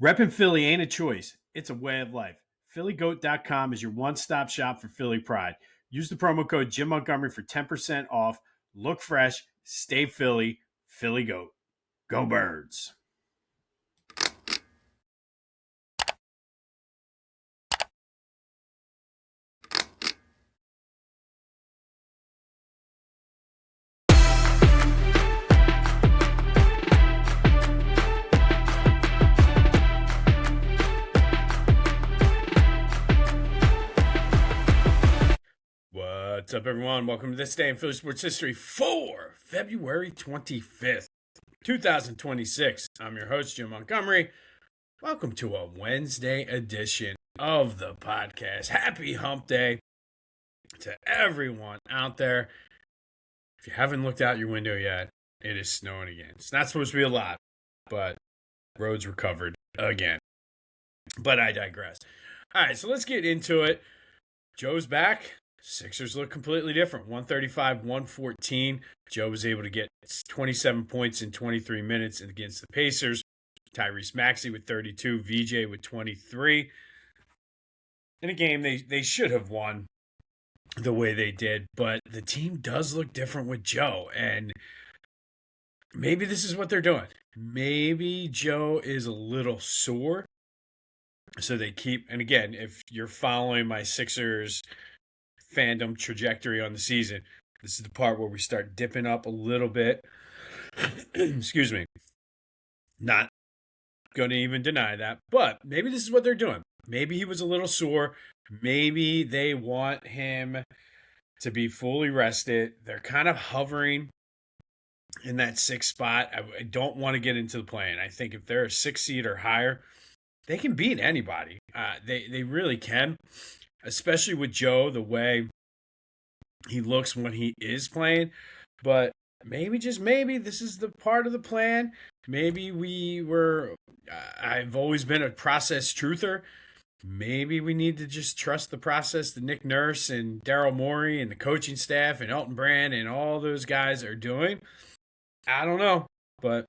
Reppin' Philly ain't a choice, it's a way of life. PhillyGoat.com is your one stop shop for Philly pride. Use the promo code Jim Montgomery for 10% off. Look fresh, stay Philly, Philly Goat. Go Birds. What's up, everyone? Welcome to this day in Philly sports history for February 25th, 2026. I'm your host, Jim Montgomery. Welcome to a Wednesday edition of the podcast. Happy hump day to everyone out there. If you haven't looked out your window yet, it is snowing again. It's not supposed to be a lot, but roads recovered again. But I digress. All right, so let's get into it. Joe's back. Sixers look completely different. 135-114. Joe was able to get 27 points in 23 minutes against the Pacers. Tyrese Maxey with 32. VJ with 23. In a game they should have won the way they did, but the team does look different with Joe, and maybe this is what they're doing. Maybe Joe is a little sore, so they keep, and again, if you're following my Sixers fandom trajectory on the season, this is the part where we start dipping up a little bit. Excuse me. Not going to even deny that, but maybe this is what they're doing. Maybe he was a little sore. Maybe they want him to be fully rested. They're kind of hovering in that sixth spot. I don't want to get into the play-in. I think if they're a 6 seed or higher, they can beat anybody. They really can. Especially with Joe, the way he looks when he is playing. But maybe, just maybe, this is the part of the plan. Maybe I've always been a process truther. Maybe we need to just trust the process that Nick Nurse and Daryl Morey and the coaching staff and Elton Brand and all those guys are doing. I don't know, but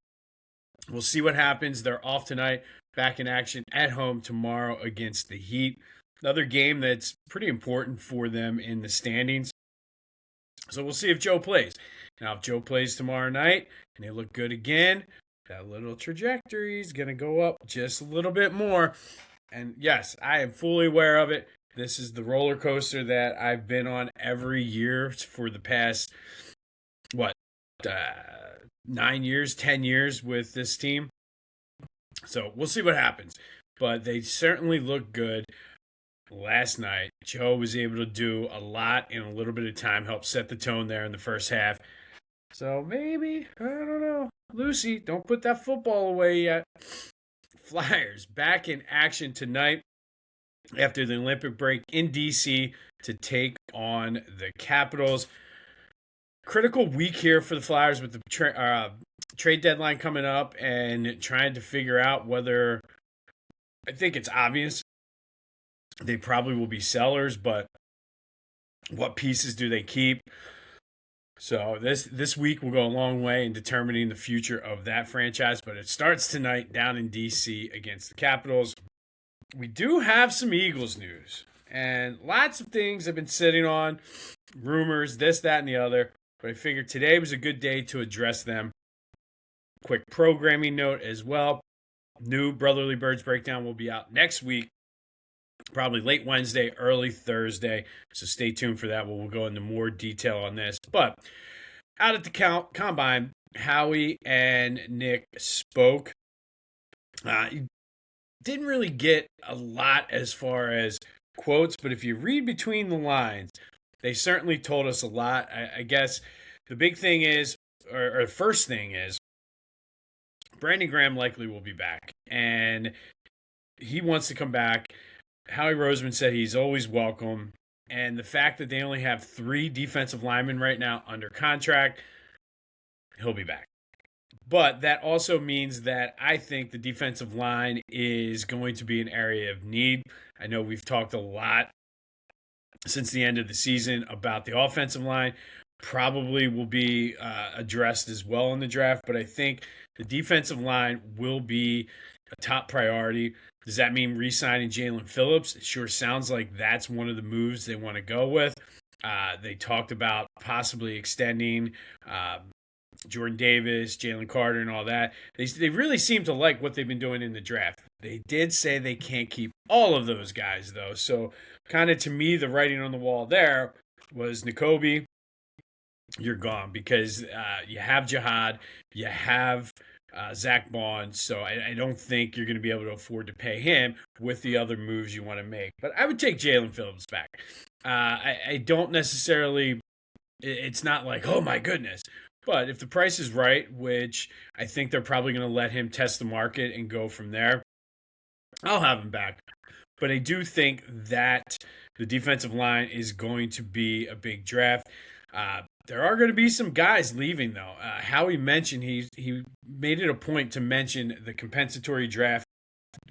we'll see what happens. They're off tonight, back in action at home tomorrow against the Heat. Another game that's pretty important for them in the standings. So we'll see if Joe plays. Now, if Joe plays tomorrow night and they look good again, that little trajectory is going to go up just a little bit more. And yes, I am fully aware of it. This is the roller coaster that I've been on every year for the past, 9 years, 10 years with this team. So we'll see what happens. But they certainly look good. Last night, Joe was able to do a lot in a little bit of time, help set the tone there in the first half. So maybe, I don't know. Lucy, don't put that football away yet. Flyers back in action tonight after the Olympic break in D.C. to take on the Capitals. Critical week here for the Flyers with the trade deadline coming up and trying to figure out whether, I think it's obvious, they probably will be sellers, but what pieces do they keep? So this week will go a long way in determining the future of that franchise, but it starts tonight down in D.C. against the Capitals. We do have some Eagles news, and lots of things I've been sitting on, rumors, this, that, and the other, but I figured today was a good day to address them. Quick programming note as well. New Brotherly Birds breakdown will be out next week. Probably late Wednesday, early Thursday. So stay tuned for that. We'll go into more detail on this. But out at the Combine, Howie and Nick spoke. Didn't really get a lot as far as quotes, but if you read between the lines, they certainly told us a lot. I guess the big thing is, or the first thing is, Brandon Graham likely will be back. And he wants to come back. Howie Roseman said he's always welcome. And the fact that they only have 3 defensive linemen right now under contract, he'll be back. But that also means that I think the defensive line is going to be an area of need. I know we've talked a lot since the end of the season about the offensive line. Probably will be addressed as well in the draft, but I think the defensive line will be a top priority. Does that mean re-signing Jalen Phillips? It sure sounds like that's one of the moves they want to go with. They talked about possibly extending Jordan Davis, Jalen Carter, and all that. They really seem to like what they've been doing in the draft. They did say they can't keep all of those guys, though. So, kind of to me, the writing on the wall there was Nakobe, you're gone because you have Jihad, you have Zach Bond, so I don't think you're going to be able to afford to pay him with the other moves you want to make. But I would take Jalen Phillips back. I don't necessarily, it's not like, oh my goodness. But if the price is right, which I think they're probably going to let him test the market and go from there, I'll have him back. But I do think that the defensive line is going to be a big draft. There are going to be some guys leaving, though. Howie mentioned he made it a point to mention the compensatory draft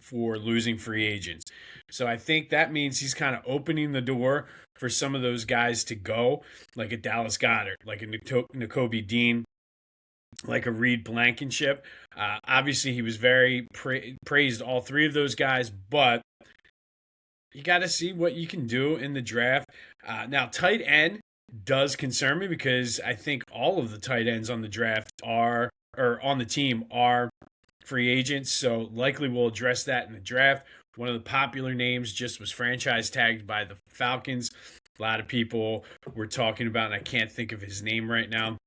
for losing free agents. So I think that means he's kind of opening the door for some of those guys to go, like a Dallas Goedert, like a Nakobe Dean, like a Reed Blankenship. Obviously, he was very praised all three of those guys, but you got to see what you can do in the draft. Now, tight end does concern me because I think all of the tight ends on the draft on the team are free agents. So likely we'll address that in the draft. One of the popular names just was franchise tagged by the Falcons. A lot of people were talking about, and I can't think of his name right now,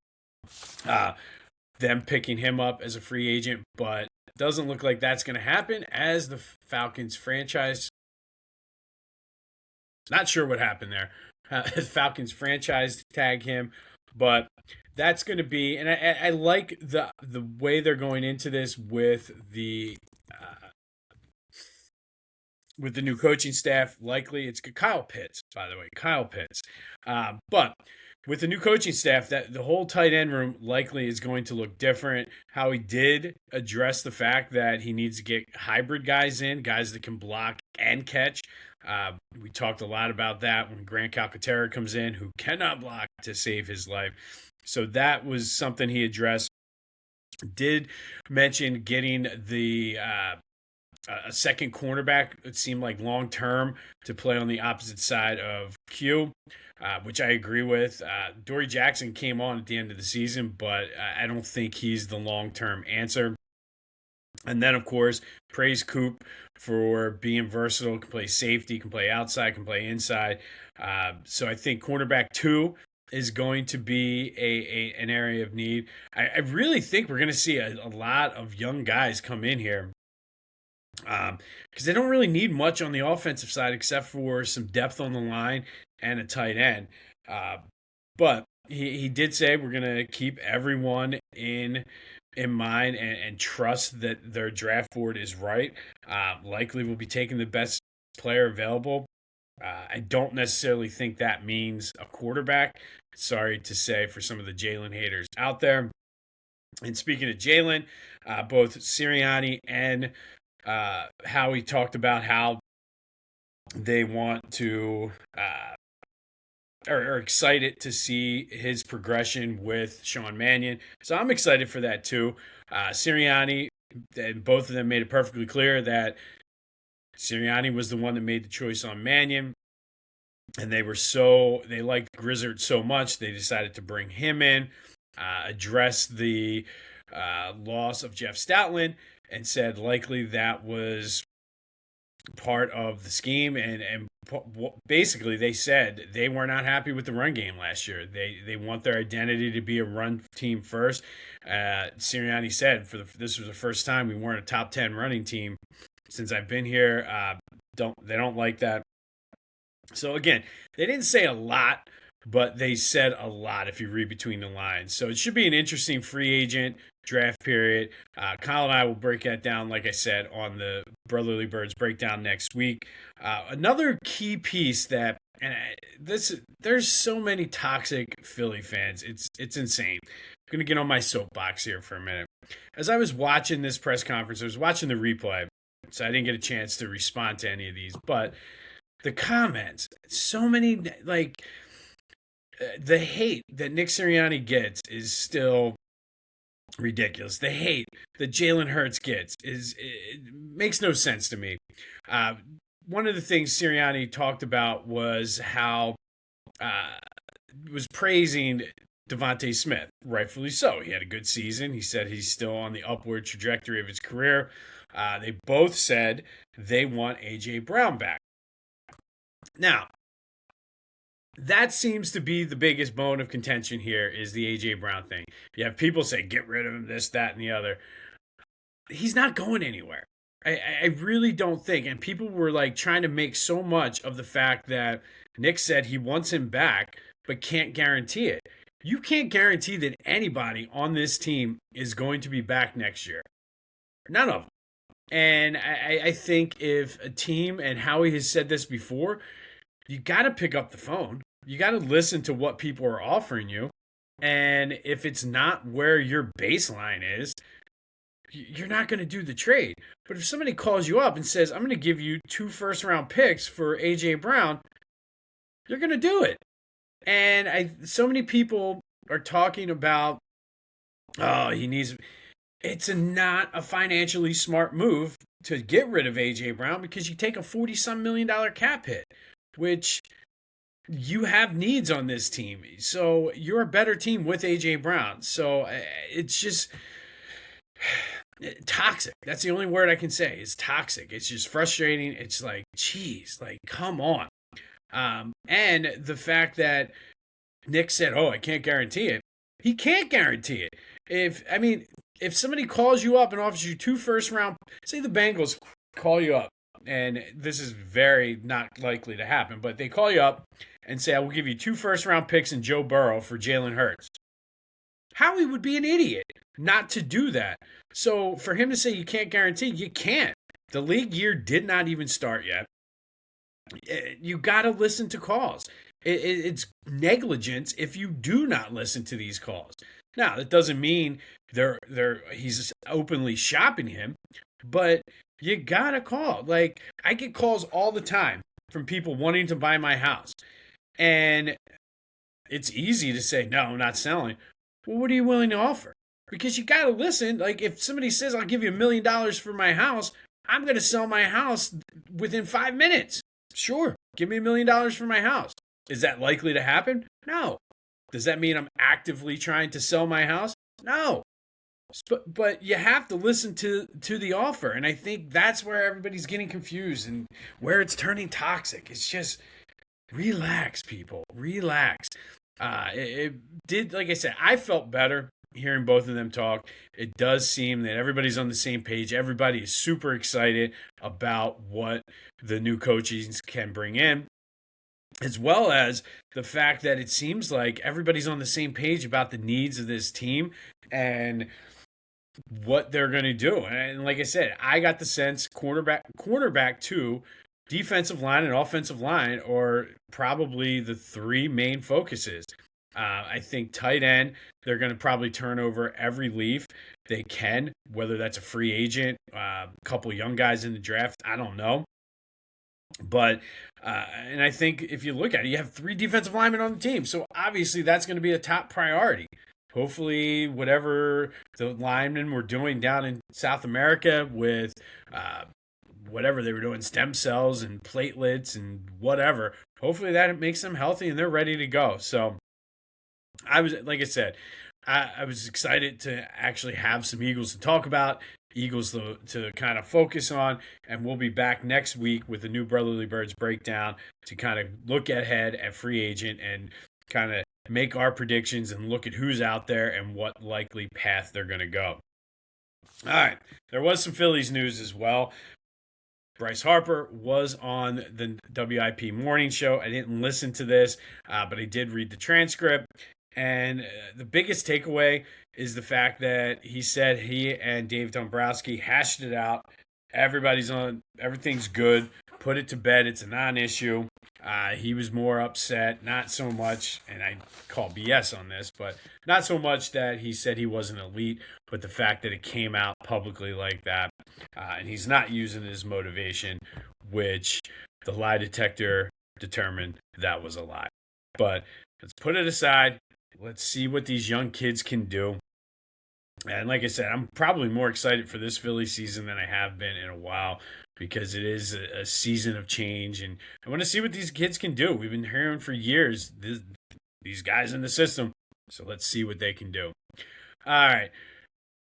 them picking him up as a free agent, but it doesn't look like that's going to happen as the Falcons franchise. Not sure what happened there. Falcons franchise tag him, but that's going to be, and I like the way they're going into this with the new coaching staff. Likely it's Kyle Pitts, by the way, but with the new coaching staff, that the whole tight end room likely is going to look different. Howie did address the fact that he needs to get hybrid guys in, guys that can block and catch. We talked a lot about that when Grant Calcaterra comes in, who cannot block to save his life. So that was something he addressed. Did mention getting the a second cornerback, it seemed like long term, to play on the opposite side of Q, which I agree with. Dory Jackson came on at the end of the season, but I don't think he's the long term answer. And then, of course, praise Coop for being versatile, can play safety, can play outside, can play inside. So I think cornerback 2 is going to be an area of need. I really think we're going to see a lot of young guys come in here because they don't really need much on the offensive side except for some depth on the line and a tight end. But he did say we're going to keep everyone in mind and trust that their draft board is right. Likely we'll be taking the best player available. I don't necessarily think that means a quarterback. Sorry to say for some of the Jalen haters out there. And speaking of Jalen, both Sirianni and Howie talked about how they want to are excited to see his progression with Sean Mannion. So I'm excited for that too. Sirianni, and both of them made it perfectly clear that Sirianni was the one that made the choice on Mannion. And they liked Grizzard so much, they decided to bring him in, address the loss of Jeff Stoutland, and said likely that was part of the scheme. And basically they said they were not happy with the run game last year. They want their identity to be a run team first. Sirianni said this was the first time we weren't a top 10 running team since I've been here. They don't like that. So again, they didn't say a lot, but they said a lot if you read between the lines. So it should be an interesting free agent draft period. Kyle and I will break that down, like I said, on the Brotherly Birds breakdown next week. Another key piece that, there's so many toxic Philly fans. It's insane. I'm going to get on my soapbox here for a minute. As I was watching this press conference, I was watching the replay, so I didn't get a chance to respond to any of these, but the comments, so many, the hate that Nick Sirianni gets is still ridiculous. The hate that Jalen Hurts gets it makes no sense to me. Uh, One of the things Sirianni talked about was how uh, was praising Devontae Smith, rightfully so. He had a good season. He said he's still on the upward trajectory of his career. They both said they want A.J. Brown back. Now, that seems to be the biggest bone of contention here is the A.J. Brown thing. You have people say, get rid of him, this, that, and the other. He's not going anywhere. I really don't think. And people were like trying to make so much of the fact that Nick said he wants him back, but can't guarantee it. You can't guarantee that anybody on this team is going to be back next year. None of them. And I think if a team, and Howie has said this before, you got to pick up the phone. You got to listen to what people are offering you. And if it's not where your baseline is, you're not going to do the trade. But if somebody calls you up and says, I'm going to give you 2 first-round picks for A.J. Brown, you're going to do it. And so many people are talking about, it's not a financially smart move to get rid of A.J. Brown because you take a $40-some million cap hit, which you have needs on this team. So you're a better team with A.J. Brown. So it's just toxic. That's the only word I can say is toxic. It's just frustrating. It's like, geez, like, come on. And the fact that Nick said, I can't guarantee it. He can't guarantee it. If somebody calls you up and offers you 2 first-round, say the Bengals call you up, and this is very not likely to happen, but they call you up and say, I will give you 2 first-round picks and Joe Burrow for Jalen Hurts. Howie would be an idiot not to do that. So for him to say you can't guarantee, you can't. The league year did not even start yet. You got to listen to calls. It's negligence if you do not listen to these calls. Now, that doesn't mean he's openly shopping him, but you got to call. Like, I get calls all the time from people wanting to buy my house. And it's easy to say, no, I'm not selling. Well, what are you willing to offer? Because you got to listen. Like, if somebody says, I'll give you $1 million for my house, I'm going to sell my house within 5 minutes. Sure, give me $1 million for my house. Is that likely to happen? No. Does that mean I'm actively trying to sell my house? No. But you have to listen to the offer. And I think that's where everybody's getting confused and where it's turning toxic. It's just relax, people. Relax. It did, like I said, I felt better hearing both of them talk. It does seem that everybody's on the same page. Everybody is super excited about what the new coaches can bring in, as well as the fact that it seems like everybody's on the same page about the needs of this team and what they're going to do. And like I said, I got the sense cornerback too, defensive line and offensive line are probably the 3 main focuses. I think tight end, they're going to probably turn over every leaf they can, whether that's a free agent, a couple young guys in the draft, I don't know. But, and I think if you look at it, you have 3 defensive linemen on the team. So obviously that's going to be a top priority. Hopefully whatever the linemen were doing down in South America with whatever they were doing, stem cells and platelets and whatever, hopefully that makes them healthy and they're ready to go. So I was, like I said, I was excited to actually have some Eagles to talk about, Eagles to kind of focus on, and we'll be back next week with the new Brotherly Birds breakdown to kind of look ahead at free agent and kind of make our predictions and look at who's out there and what likely path they're going to go. All right, there was some Phillies news as well. Bryce Harper was on the WIP morning show. I didn't listen to this, but I did read the transcript. And the biggest takeaway is the fact that he said he and Dave Dombrowski hashed it out. Everything's good. Put it to bed. It's a non-issue. He was more upset, not so much, and I call BS on this, but not so much that he said he wasn't elite, but the fact that it came out publicly like that. And he's not using it as motivation, which the lie detector determined that was a lie. But let's put it aside. Let's see what these young kids can do. And like I said, I'm probably more excited for this Philly season than I have been in a while because it is a season of change, and I want to see what these kids can do. We've been hearing for years these guys in the system, so let's see what they can do. All right.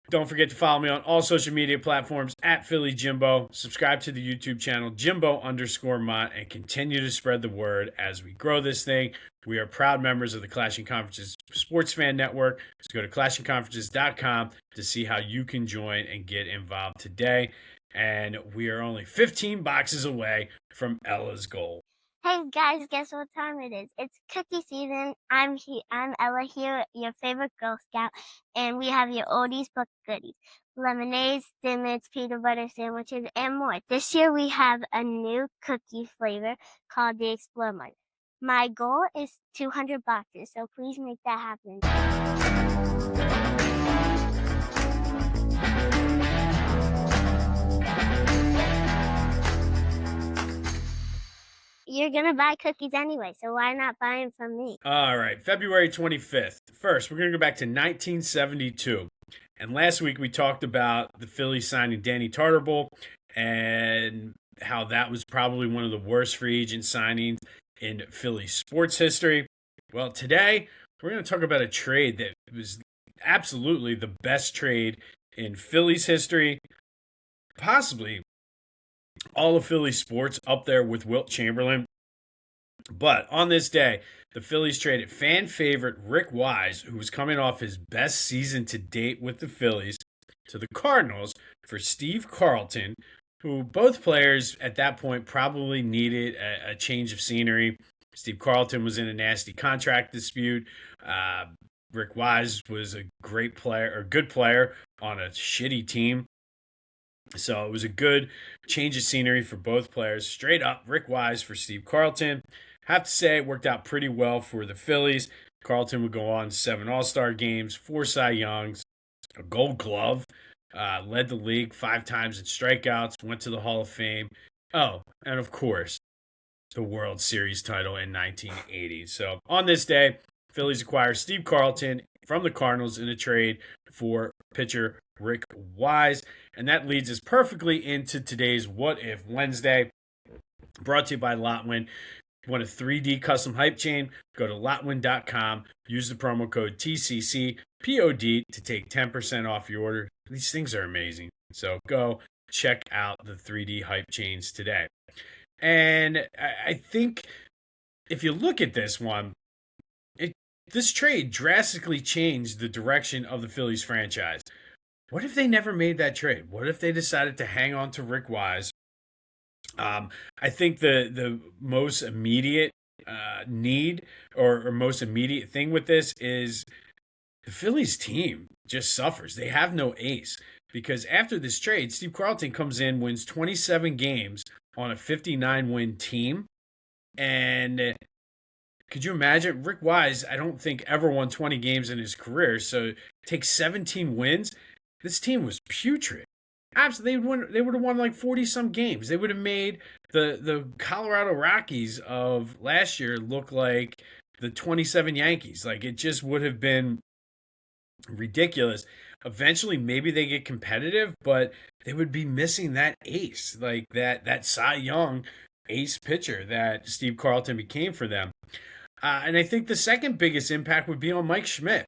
Don't forget to follow me on all social media platforms at Philly Jimbo. Subscribe to the YouTube channel Jimbo_Mott and continue to spread the word as we grow this thing. We are proud members of the Clashing Conferences Sports Fan Network. So go to clashingconferences.com to see how you can join and get involved today. And we are only 15 boxes away from Ella's goal. Hey guys, guess what time it is? It's cookie season. I'm Ella here, your favorite Girl Scout, and we have your oldies but goodies. Lemonades, dinners, peanut butter sandwiches, and more. This year we have a new cookie flavor called the Explore Mug. My goal is 200 boxes, so please make that happen. You're gonna buy cookies anyway, so why not buy them from me? All right, February 25th. First, we're going to go back to 1972. And last week we talked about the Phillies signing Danny Tartabull and how that was probably one of the worst free agent signings in Philly sports history. Well, today we're going to talk about a trade that was absolutely the best trade in Phillies history, possibly all of Philly sports, up there with Wilt Chamberlain. But on this day, the Phillies traded fan favorite Rick Wise, who was coming off his best season to date with the Phillies, to the Cardinals for Steve Carlton, who both players at that point probably needed a change of scenery. Steve Carlton was in a nasty contract dispute. Rick Wise was a great player, or good player on a shitty team. So it was a good change of scenery for both players. Straight up, Rick Wise for Steve Carlton. Have to say, it worked out pretty well for the Phillies. Carlton would go on 7 All-Star games, 4 Cy Youngs, a Gold Glove, led the league 5 times in strikeouts, went to the Hall of Fame. Oh, and of course, the World Series title in 1980. So on this day, Phillies acquire Steve Carlton from the Cardinals in a trade for pitcher Rick Wise. And that leads us perfectly into today's What If Wednesday, brought to you by Lotwin. If you want a 3D custom hype chain, go to lotwin.com, use the promo code TCCPOD to take 10% off your order. These things are amazing. So go check out the 3D hype chains today. And I think if you look at this one, this trade drastically changed the direction of the Phillies franchise. What if they never made that trade? What if they decided to hang on to Rick Wise? I think the most immediate need or most immediate thing with this is the Phillies team just suffers. They have no ace because after this trade, Steve Carlton comes in, wins 27 games on a 59-win team. And could you imagine? Rick Wise, I don't think ever won 20 games in his career. So take 17 wins. This team was putrid. Absolutely, they would have won like 40-some games. They would have made the Colorado Rockies of last year look like the 27 Yankees. Like, it just would have been ridiculous. Eventually, maybe they get competitive, but they would be missing that ace, like that Cy Young ace pitcher that Steve Carlton became for them. And I think the second biggest impact would be on Mike Schmidt.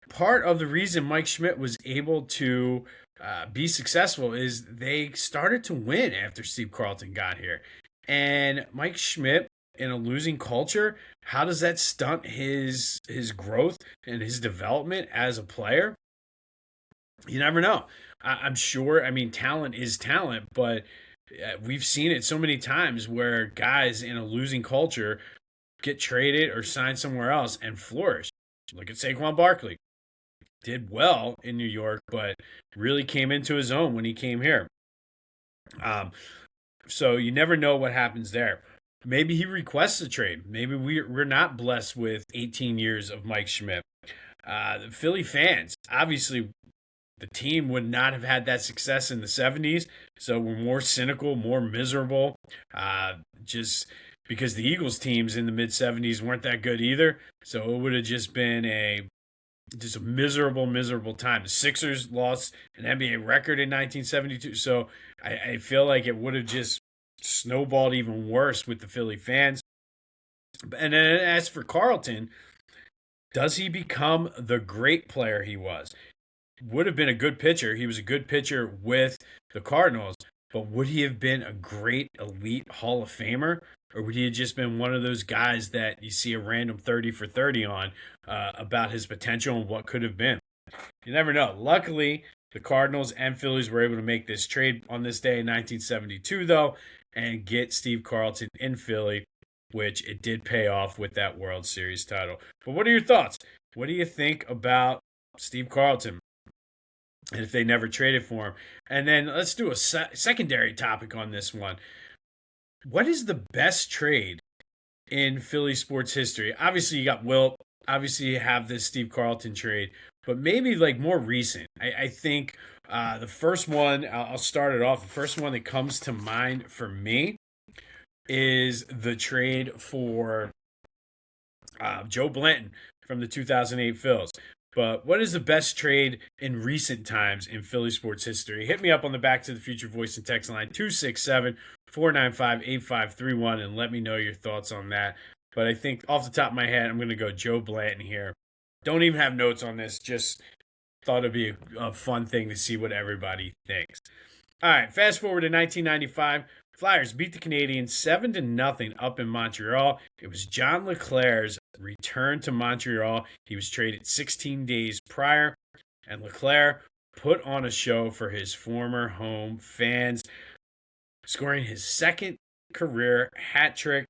Part of the reason Mike Schmidt was able to be successful is they started to win after Steve Carlton got here. And Mike Schmidt, in a losing culture, how does that stunt his growth and his development as a player? You never know. I'm sure, talent is talent, but we've seen it so many times where guys in a losing culture get traded or sign somewhere else and flourish. Look at Saquon Barkley. Did well in New York, but really came into his own when he came here. So you never know what happens there. Maybe he requests a trade. Maybe we're not blessed with 18 years of Mike Schmidt. The Philly fans, obviously, the team would not have had that success in the 70s, so we're more cynical, more miserable, just because the Eagles teams in the mid-70s weren't that good either. So it would have just been a just a miserable time. The Sixers lost an NBA record in 1972, so I feel like it would have just snowballed even worse with the Philly fans. And then as for Carlton, does he become the great player he was? Would have been a good pitcher. He was a good pitcher with the Cardinals, but would he have been a great elite Hall of Famer? Or would he have just been one of those guys that you see a random 30 for 30 on about his potential and what could have been? You never know. Luckily, the Cardinals and Phillies were able to make this trade on this day in 1972, though, and get Steve Carlton in Philly, which it did pay off with that World Series title. But what are your thoughts? What do you think about Steve Carlton? And if they never traded for him? And then let's do a secondary topic on this one. What is the best trade in Philly sports history? Obviously, you got Wilt. Obviously, you have this Steve Carlton trade, but maybe like more recent. I think the first one, I'll start it off. The first one that comes to mind for me is the trade for Joe Blanton from the 2008 Phils. But what is the best trade in recent times in Philly sports history? Hit me up on the Back to the Future voice and text line 267-495-8531 and let me know your thoughts on that. But I think off the top of my head, I'm going to go Joe Blanton here. Don't even have notes on this. Just thought it'd be a fun thing to see what everybody thinks. All right, fast forward to 1995. Flyers beat the Canadiens 7-0 up in Montreal. It was John LeClair's return to Montreal. He was traded 16 days prior, and LeClair put on a show for his former home fans, scoring his second career hat trick.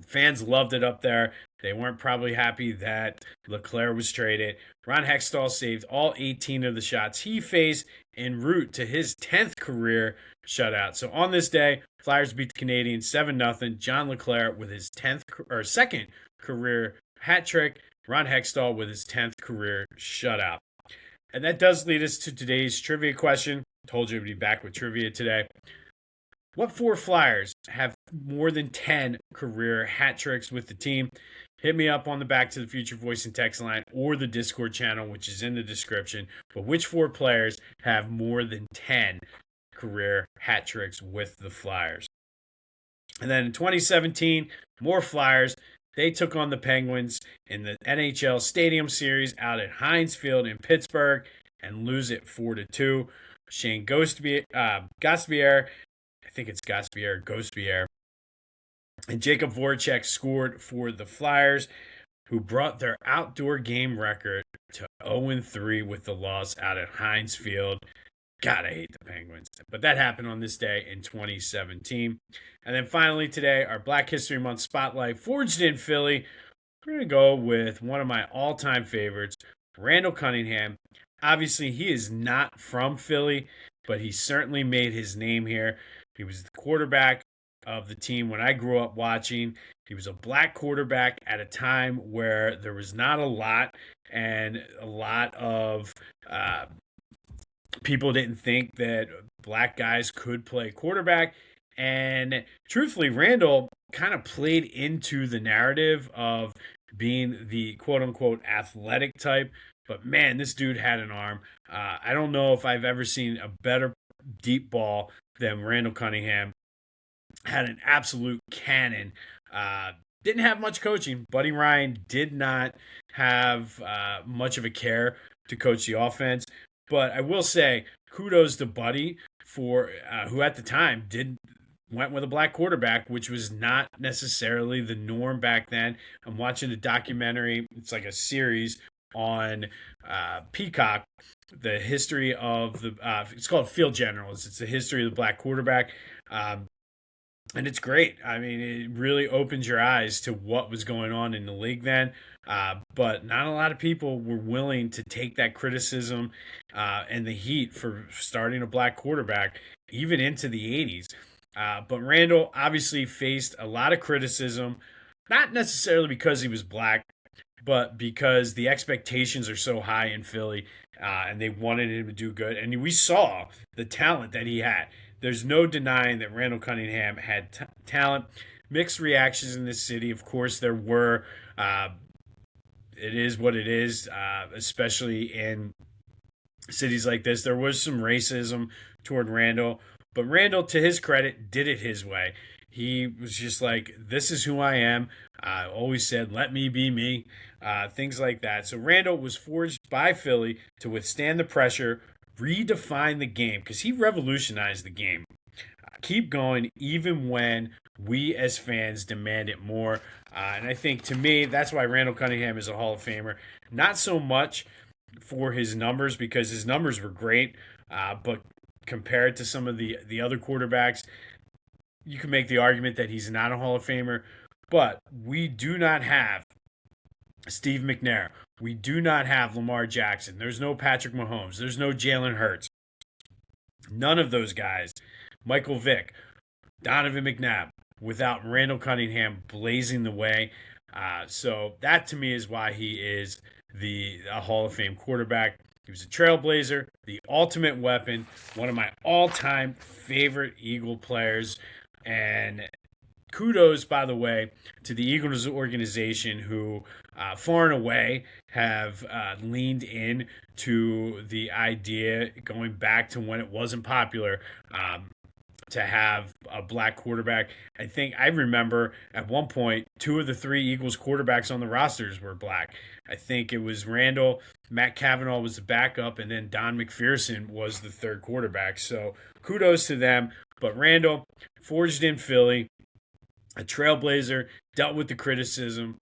Fans loved it up there. They weren't probably happy that LeClair was traded. Ron Hextall saved all 18 of the shots he faced en route to his 10th career shutout. So on this day, Flyers beat the Canadiens 7-0. John LeClair with his 10th or second career hat trick. Ron Hextall with his 10th career shutout. And that does lead us to today's trivia question. Told you I'd be back with trivia today. What four Flyers have more than 10 career hat tricks with the team? Hit me up on the Back to the Future voice and text line or the Discord channel, which is in the description. But which four players have more than 10 career hat tricks with the Flyers? And then in 2017, more Flyers. They took on the Penguins in the NHL Stadium Series out at Heinz Field in Pittsburgh and lose it 4-2. Shane Gauthier, I think it's Gauthier, and Jacob Voracek scored for the Flyers, who brought their outdoor game record to 0-3 with the loss out at Heinz Field. God, I hate the Penguins. But that happened on this day in 2017. And then finally today, our Black History Month Spotlight, forged in Philly. We're going to go with one of my all-time favorites, Randall Cunningham. Obviously, he is not from Philly, but he certainly made his name here. He was the quarterback of the team when I grew up watching. He was a black quarterback at a time where there was not a lot, and a lot of people didn't think that black guys could play quarterback. And truthfully, Randall kind of played into the narrative of being the quote-unquote athletic type. But man, this dude had an arm. I don't know if I've ever seen a better deep ball than Randall Cunningham. Had an absolute cannon. Didn't have much coaching. Buddy Ryan did not have much of a care to coach the offense. But I will say, kudos to Buddy for who at the time went with a black quarterback, which was not necessarily the norm back then. I'm watching a documentary. It's like a series on Peacock, the history of the it's called Field Generals. It's the history of the black quarterback. And it's great. I mean, it really opens your eyes to what was going on in the league then. But not a lot of people were willing to take that criticism and the heat for starting a black quarterback, even into the 80s. But Randall obviously faced a lot of criticism, not necessarily because he was black, but because the expectations are so high in Philly and they wanted him to do good. And we saw the talent that he had. There's no denying that Randall Cunningham had talent. Mixed reactions in this city. Of course, there were it is what it is, especially in cities like this. There was some racism toward Randall, but Randall, to his credit, did it his way. He was just like, this is who I am. I always said, let me be me, things like that. So Randall was forged by Philly to withstand the pressure, redefine the game, because he revolutionized the game. Keep going, even when we as fans demand it more. And I think, to me, that's why Randall Cunningham is a Hall of Famer. Not so much for his numbers, because his numbers were great, but compared to some of the other quarterbacks, you can make the argument that he's not a Hall of Famer. But we do not have Steve McNair. We do not have Lamar Jackson. There's no Patrick Mahomes. There's no Jalen Hurts. None of those guys. Michael Vick, Donovan McNabb, without Randall Cunningham blazing the way. So that, to me, is why he is a Hall of Fame quarterback. He was a trailblazer, the ultimate weapon, one of my all-time favorite Eagle players. And kudos, by the way, to the Eagles organization, who far and away have leaned in to the idea, going back to when it wasn't popular, to have a black quarterback. I remember at one point, 2 of the 3 Eagles quarterbacks on the rosters were black. I think it was Randall, Matt Cavanaugh was the backup, and then Don McPherson was the third quarterback. So kudos to them. But Randall, forged in Philly, a trailblazer, dealt with the criticism,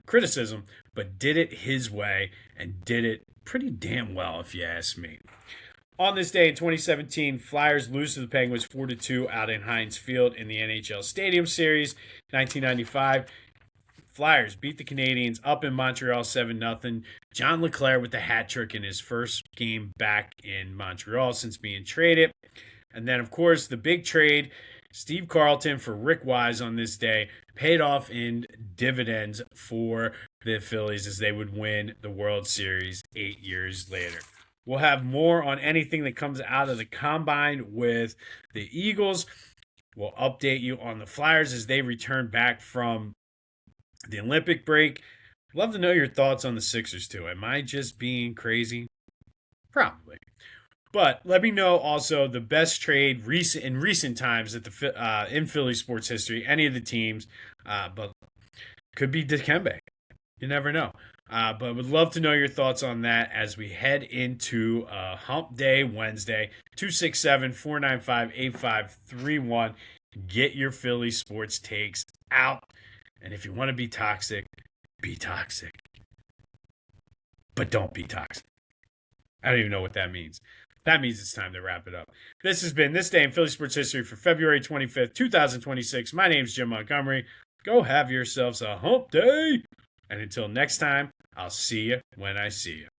but did it his way, and did it pretty damn well, if you ask me. On this day in 2017, Flyers lose to the Penguins 4-2 out in Heinz Field in the NHL Stadium Series. 1995, Flyers beat the Canadiens up in Montreal 7-0. John LeClair with the hat trick in his first game back in Montreal since being traded. And then, of course, the big trade, Steve Carlton for Rick Wise on this day, paid off in dividends for the Phillies as they would win the World Series 8 years later. We'll have more on anything that comes out of the combine with the Eagles. We'll update you on the Flyers as they return back from the Olympic break. Love to know your thoughts on the Sixers, too. Am I just being crazy? Probably. But let me know also the best trade in recent times at in Philly sports history, any of the teams. But could be Dikembe. You never know. But would love to know your thoughts on that as we head into Hump Day Wednesday. 267-495-8531. Get your Philly sports takes out. And if you want to be toxic, be toxic. But don't be toxic. I don't even know what that means. That means it's time to wrap it up. This has been This Day in Philly Sports History for February 25th, 2026. My name's Jim Montgomery. Go have yourselves a hump day. And until next time, I'll see you when I see you.